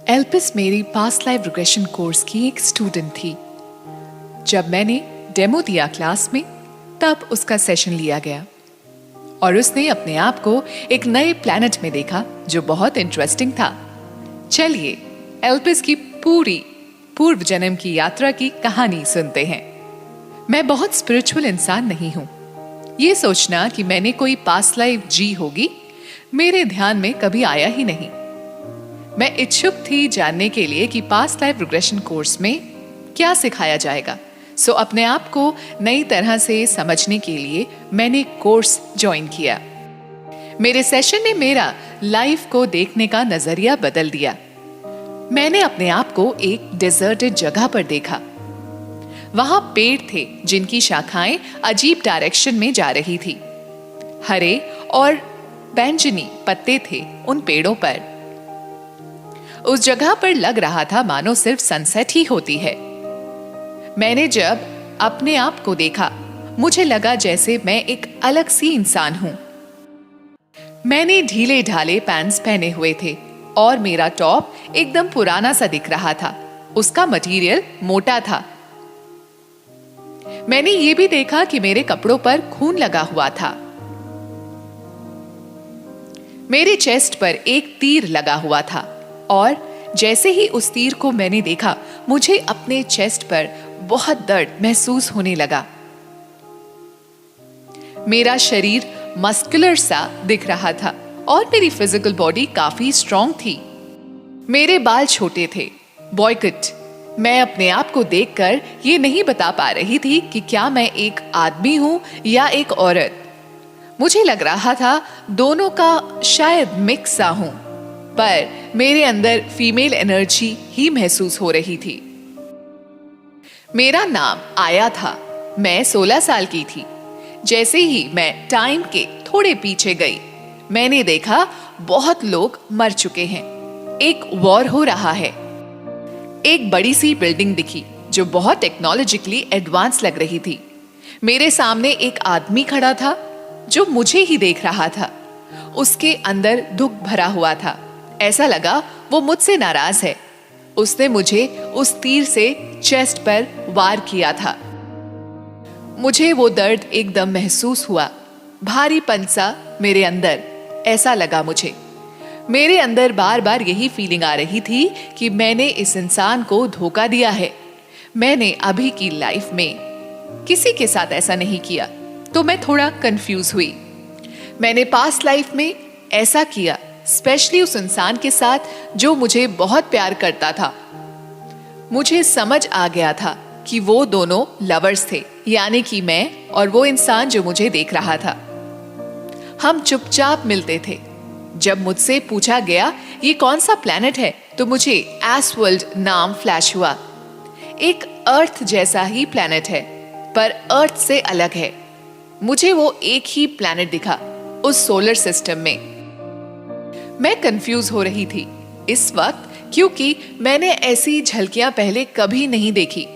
एल्पिस मेरी past life regression course की एक स्टूडेंट थी। जब मैंने डेमो दिया क्लास में, तब उसका सेशन लिया गया और उसने अपने आप को एक नए प्लैनेट में देखा जो बहुत इंटरेस्टिंग था। चलिए एल्पिस की पूरी पूर्व जन्म की यात्रा की कहानी सुनते हैं। मैं बहुत स्पिरिचुअल इंसान नहीं हूं। ये सोचना कि मैंने कोई पास्ट लाइफ जी होगी मेरे ध्यान में कभी आया ही नहीं। मैं इच्छुक थी जानने के लिए कि पास्ट लाइफ रिग्रेशन कोर्स में क्या सिखाया जाएगा। सो अपने आप को नई तरह से समझने के लिए मैंने कोर्स ज्वाइन किया। मेरे सेशन ने मेरा लाइफ को देखने का नजरिया बदल दिया। मैंने अपने आप को एक डेजर्टेड जगह पर देखा। वहां पेड़ थे जिनकी शाखाएं अजीब डायरेक्शन में जा रही थी। हरे और बैंगनी पत्ते थे उन पेड़ों पर। उस जगह पर लग रहा था मानो सिर्फ सनसेट ही होती है। मैंने जब अपने आप को देखा, मुझे लगा जैसे मैं एक अलग सी इंसान हूं। मैंने ढीले ढाले पैंट्स पहने हुए थे और मेरा टॉप एकदम पुराना सा दिख रहा था। उसका मटेरियल मोटा था। मैंने ये भी देखा कि मेरे कपड़ों पर खून लगा हुआ था। मेरे चेस्ट पर एक तीर लगा हुआ था और जैसे ही उस तीर को मैंने देखा, मुझे अपने चेस्ट पर बहुत दर्द महसूस होने लगा। मेरा शरीर मस्कुलर सा दिख रहा था और मेरी फिजिकल बॉडी काफी स्ट्रॉन्ग थी। मेरे बाल छोटे थे, बॉय कट। मैं अपने आप को देखकर ये नहीं बता पा रही थी कि क्या मैं एक आदमी हूं या एक औरत। मुझे लग रहा था दोनों का शायद मिक्स सा हूं, पर मेरे अंदर फीमेल एनर्जी ही महसूस हो रही थी। मेरा नाम आया था। मैं 16 साल की थी। जैसे ही मैं टाइम के थोड़े पीछे गई, मैंने देखा बहुत लोग मर चुके हैं। एक वॉर हो रहा है। एक बड़ी सी बिल्डिंग दिखी जो बहुत टेक्नोलॉजिकली एडवांस लग रही थी। मेरे सामने एक आदमी खड़ा था जो मुझे ही देख रहा था। उसके अंदर दुख भरा हुआ था। ऐसा लगा वो मुझसे नाराज है। उसने मुझे उस तीर से चेस्ट पर वार किया था। मुझे वो दर्द एकदम महसूस हुआ, भारी पंसा मेरे अंदर। ऐसा लगा मुझे मेरे अंदर बार बार यही फीलिंग आ रही थी कि मैंने इस इंसान को धोखा दिया है। मैंने अभी की लाइफ में किसी के साथ ऐसा नहीं किया, तो मैं थोड़ा कंफ्यूज हुई। मैंने पास्ट लाइफ में ऐसा किया, स्पेशली उस इंसान के साथ जो मुझे बहुत प्यार करता था। मुझे समझ आ गया था कि वो दोनों लवर्स थे, यानी कि मैं और वो इंसान जो मुझे देख रहा था। हम चुपचाप मिलते थे। जब मुझसे पूछा गया ये कौन सा प्लैनेट है, तो मुझे एसवर्ल्ड नाम फ्लैश हुआ। एक अर्थ जैसा ही प्लैनेट है, पर अर्थ से अलग है। मुझे वो एक ही प्लैनेट दिखा उस सोलर सिस्टम में। मैं कंफ्यूज हो रही थी इस वक्त, क्योंकि मैंने ऐसी झलकियां पहले कभी नहीं देखी।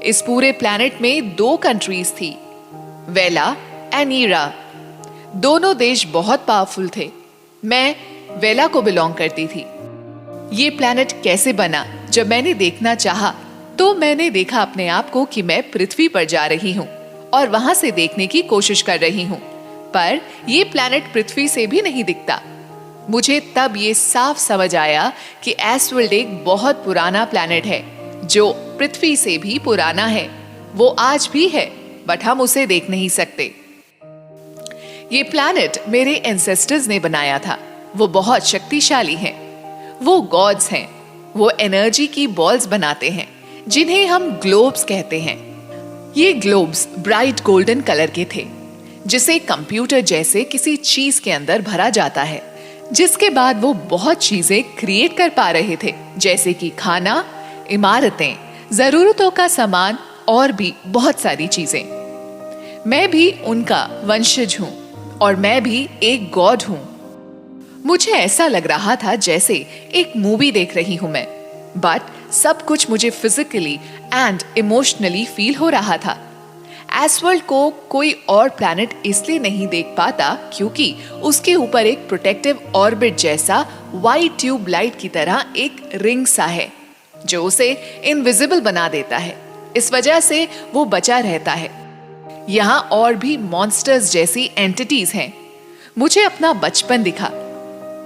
इस पूरे प्लैनेट में 2 कंट्रीज थी, वेला एंड ईरा। दोनों देश बहुत पावरफुल थे। मैं वेला को बिलोंग करती थी। ये प्लैनेट कैसे बना? जब मैंने देखना चाहा, तो मैंने देखा अपने आप को कि मैं पृथ्वी पर जा रही हूँ और वहां से देखने की कोशिश कर रही हूँ, पर ये प्लैनेट पृथ्वी से भी नहीं दिखता। मुझे तब ये साफ समझ आया कि एसवर्ल्ड एक बहुत पुराना प्लैनेट है जो पृथ्वी से भी पुराना है। वो आज भी है, बट हम उसे देख नहीं सकते। ये प्लैनेट मेरे एंसेस्टर्स ने बनाया था। वो बहुत शक्तिशाली हैं। वो गॉड्स हैं। वो एनर्जी की बॉल्स बनाते हैं जिन्हें हम ग्लोब्स कहते हैं। ये ग्लोब्स ब्राइट गोल्डन कलर के थे, जिसे कंप्यूटर जैसे किसी चीज के अंदर भरा जाता है, जिसके बाद वो बहुत चीजें क्रिएट कर पा रहे थे, जैसे कि खाना, इमारतें, जरूरतों का सामान और भी बहुत सारी चीजें। मैं भी उनका वंशज हूं और मैं भी एक गॉड हूं। मुझे ऐसा लग रहा था जैसे एक मूवी देख रही हूं मैं, बट सब कुछ मुझे फिजिकली एंड इमोशनली फील हो रहा था। एसवर्ल्ड को कोई और प्लैनेट इसलिए नहीं देख पाता क्योंकि उसके ऊपर एक प्रोटेक्टिव ऑर्बिट जैसा वाइट ट्यूब लाइट की तरह एक रिंग सा है जो उसे इनविजिबल बना देता है। इस वजह से वो बचा रहता है। यहाँ और भी मॉन्स्टर्स जैसी एंटिटीज हैं। मुझे अपना बचपन दिखा।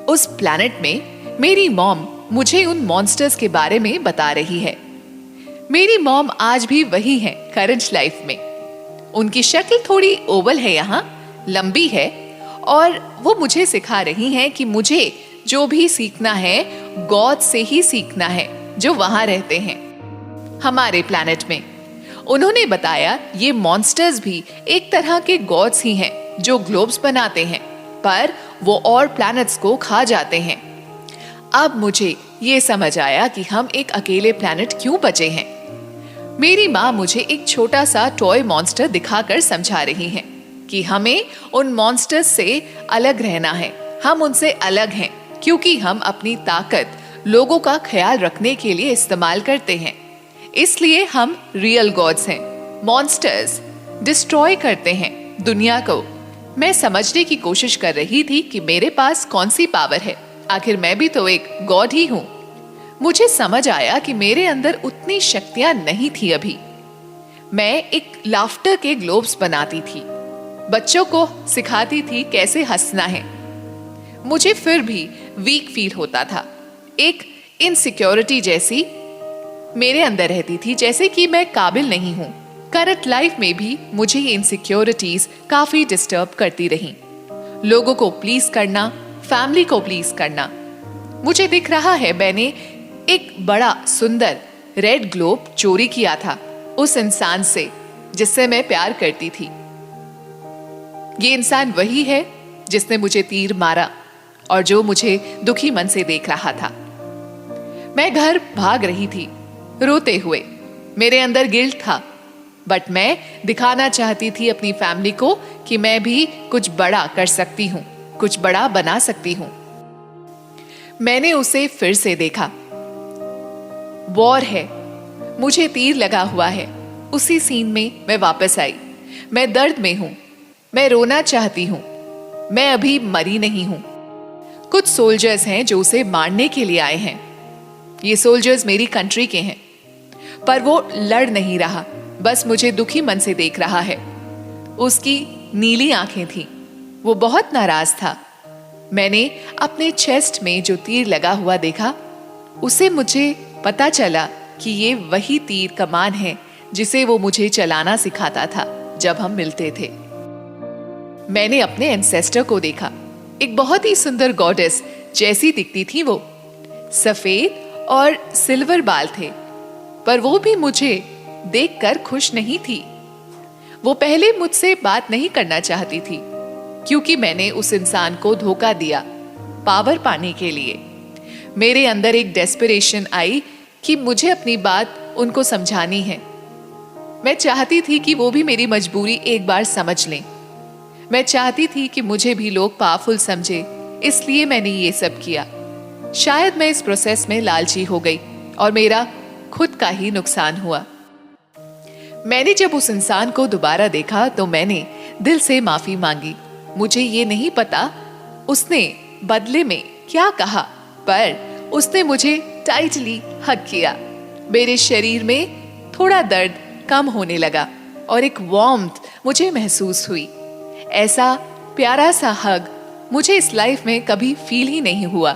उस प्लैनेट में मेरी मॉम मुझे उन मॉन्स्टर्स के बारे में बता रही है। मेरी मॉम आज भी वही है करंट लाइफ में। उनकी शक्ल थोड़ी ओवल है, यहाँ लंबी है, और वो मुझे सिखा रही हैं कि मुझे जो भी सीखना है गॉड से ही सीखना है जो वहां रहते हैं हमारे प्लैनेट में। उन्होंने बताया ये मॉन्स्टर्स भी एक तरह के गॉड्स ही हैं जो ग्लोब्स बनाते हैं, पर वो और प्लैनेट्स को खा जाते हैं। अब मुझे ये समझ आया कि हम एक अकेले प्लैनेट क्यों बचे हैं। मेरी माँ मुझे एक छोटा सा टॉय मॉन्स्टर दिखाकर समझा रही हैं कि हमें उन मॉन्स्टर्स से अलग रहना है। हम उनसे अलग हैं क्योंकि हम अपनी ताकत लोगों का ख्याल रखने के लिए इस्तेमाल करते हैं। इसलिए हम रियल गॉड्स हैं। मॉन्स्टर्स डिस्ट्रॉय करते हैं दुनिया को। मैं समझने की कोशिश कर रही थी कि मेरे पास कौन सी पावर है। आखिर मैं भी तो एक गॉड ही हूँ। मुझे समझ आया कि मेरे अंदर उतनी शक्तियां नहीं थी अभी। मैं एक लाफ्टर के ग्लोब्स बनाती थी, बच्चों को सिखाती थी कैसे हंसना है। मुझे फिर भी वीक फील होता था। एक इनसिक्योरिटी जैसी मेरे अंदर रहती थी, जैसे कि मैं काबिल नहीं हूं। करंट लाइफ में भी मुझे ये इनसिक्योरिटीज काफी डिस्टर्ब करती रहीं। लोगों को प्लीज करना, फैमिली को प्लीज करना। मुझे दिख रहा है मैंने एक बड़ा सुंदर रेड ग्लोब चोरी किया था उस इंसान से जिससे मैं प्यार करती थी। ये इंसान वही है जिसने मुझे तीर मारा और जो मुझे दुखी मन से देख रहा था। मैं घर भाग रही थी रोते हुए। मेरे अंदर गिल्ट था, बट मैं दिखाना चाहती थी अपनी फैमिली को कि मैं भी कुछ बड़ा कर सकती हूँ, कुछ बड़ा बना सकती हूँ। मैंने उसे फिर से देखा। वॉर है, मुझे तीर लगा हुआ है। उसी सीन में मैं वापस आई। मैं दर्द में हूं, मैं रोना चाहती हूं। मैं अभी मरी नहीं हूं। कुछ सोल्जर्स हैं जो उसे मारने के लिए आए हैं। ये सोल्जर्स मेरी कंट्री के हैं, पर वो लड़ नहीं रहा, बस मुझे दुखी मन से देख रहा है। उसकी नीली आंखें थीं, वो बहुत नाराज था। मैंने अपने चेस्ट में जो तीर लगा हुआ देखा, उसे मुझे पता चला कि ये वही तीर कमान है जिसे वो मुझे चलाना सिखाता था जब हम मिलते थे। मैंने अपने एंसेस्टर को देखा। एक बहुत ही सुंदर गॉडेस जैसी दिखती थी वो। सफेद और सिल्वर बाल थे, पर वो भी मुझे देखकर खुश नहीं थी। वो पहले मुझसे बात नहीं करना चाहती थी क्योंकि मैंने उस इंसान को धोखा दिया पावर पाने के लिए। मेरे अंदर एक डेस्परेशन आई कि मुझे अपनी बात उनको समझानी है। मैं चाहती थी कि वो भी मेरी मजबूरी एक बार समझ लें। मैं चाहती थी कि मुझे भी लोग पावरफुल समझे, इसलिए मैंने ये सब किया। शायद मैं इस प्रोसेस में लालची हो गई और मेरा खुद का ही नुकसान हुआ। मैंने जब उस इंसान को दोबारा देखा तो मैंने दिल से माफी मांगी। मुझे ये नहीं पता उसने बदले में क्या कहा, पर उसने मुझे टाइटली हग किया। मेरे शरीर में थोड़ा दर्द कम होने लगा और एक वार्मथ मुझे महसूस हुई। ऐसा प्यारा सा हग मुझे इस लाइफ में कभी फील ही नहीं हुआ।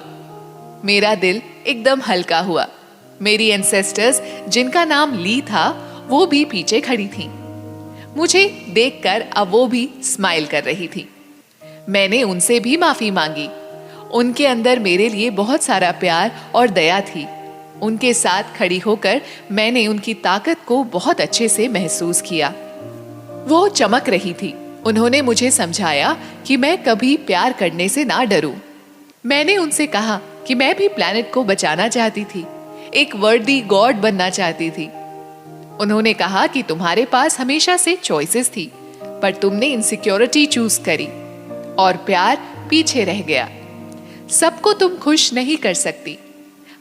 मेरा दिल एकदम हल्का हुआ। मेरी एंसेस्टर्स जिनका नाम ली था वो भी पीछे खड़ी थीं। मुझे देखकर अब वो भी स्माइल कर रही थी। मैंने उनसे भी माफी मांगी। उनके अंदर मेरे लिए बहुत सारा प्यार और दया थी। उनके साथ खड़ी होकर मैंने उनकी ताकत को बहुत अच्छे से महसूस किया। वो चमक रही थी। उन्होंने मुझे समझाया कि मैं कभी प्यार करने से ना डरूं। मैंने उनसे कहा कि मैं भी प्लैनेट को बचाना चाहती थी, एक वर्दी गॉड बनना चाहती थी। उन्होंने कहा कि तुम्हारे पास हमेशा से चॉइसेस थी, पर तुमने इनसिक्योरिटी चूज करी और प्यार पीछे रह गया। सबको तुम खुश नहीं कर सकती।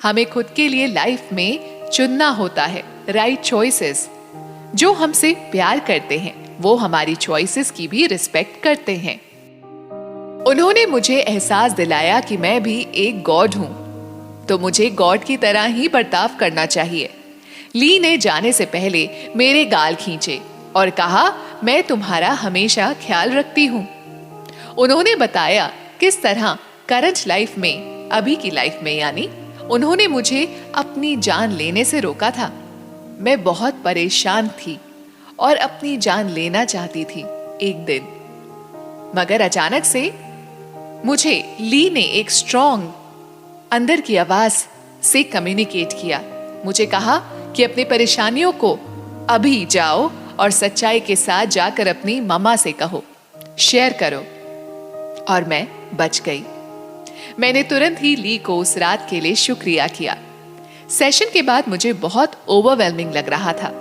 हमें खुद के लिए लाइफ में चुनना होता है राइट चॉइसेस। जो हमसे प्यार करते हैं वो हमारी चॉइसेस की भी रिस्पेक्ट करते हैं। उन्होंने मुझे एहसास दिलाया कि मैं भी एक गॉड हूं, तो मुझे गॉड की तरह ही बर्ताव करना चाहिए। ली ने जाने से पहले मेरे गाल खींचे और कहा, मैं तुम्हारा हमेशा ख्याल रखती हूं। उन्होंने बताया किस तरह करंट लाइफ में, अभी की लाइफ में यानी, उन्होंने मुझे अपनी जान लेने से रोका था। मैं बहुत परेशान थी और अपनी जान लेना चाहती थी एक दिन, मगर अचानक से मुझे ली ने एक स्ट्रॉन्ग अंदर की आवाज से कम्युनिकेट किया। मुझे कहा कि अपनी परेशानियों को अभी जाओ और सच्चाई के साथ जाकर अपनी मम्मा से कहो, शेयर करो। और मैं बच गई। मैंने तुरंत ही ली को उस रात के लिए शुक्रिया किया। सेशन के बाद मुझे बहुत ओवरवेलमिंग लग रहा था।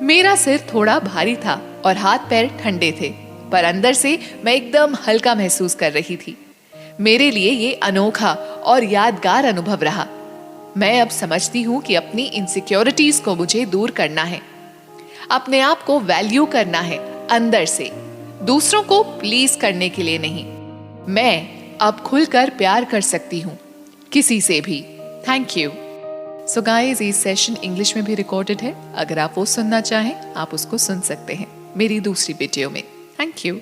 मेरा सिर थोड़ा भारी था और हाथ पैर ठंडे थे, पर अंदर से मैं एकदम हल्का महसूस कर रही थी। मेरे लिए ये अनोखा और यादगार अनुभव रहा। मैं अब समझती हूँ कि अपनी इनसिक्योरिटीज को मुझे दूर करना है, अपने आप को वैल्यू करना है अंदर से, दूसरों को प्लीज करने के लिए नहीं। मैं अब खुलकर प्यार कर सकती हूँ किसी से भी। Thank you. सो गाइस, ये सेशन इंग्लिश में भी रिकॉर्डेड है। अगर आप वो सुनना चाहें, आप उसको सुन सकते हैं मेरी दूसरी वीडियो में। Thank you.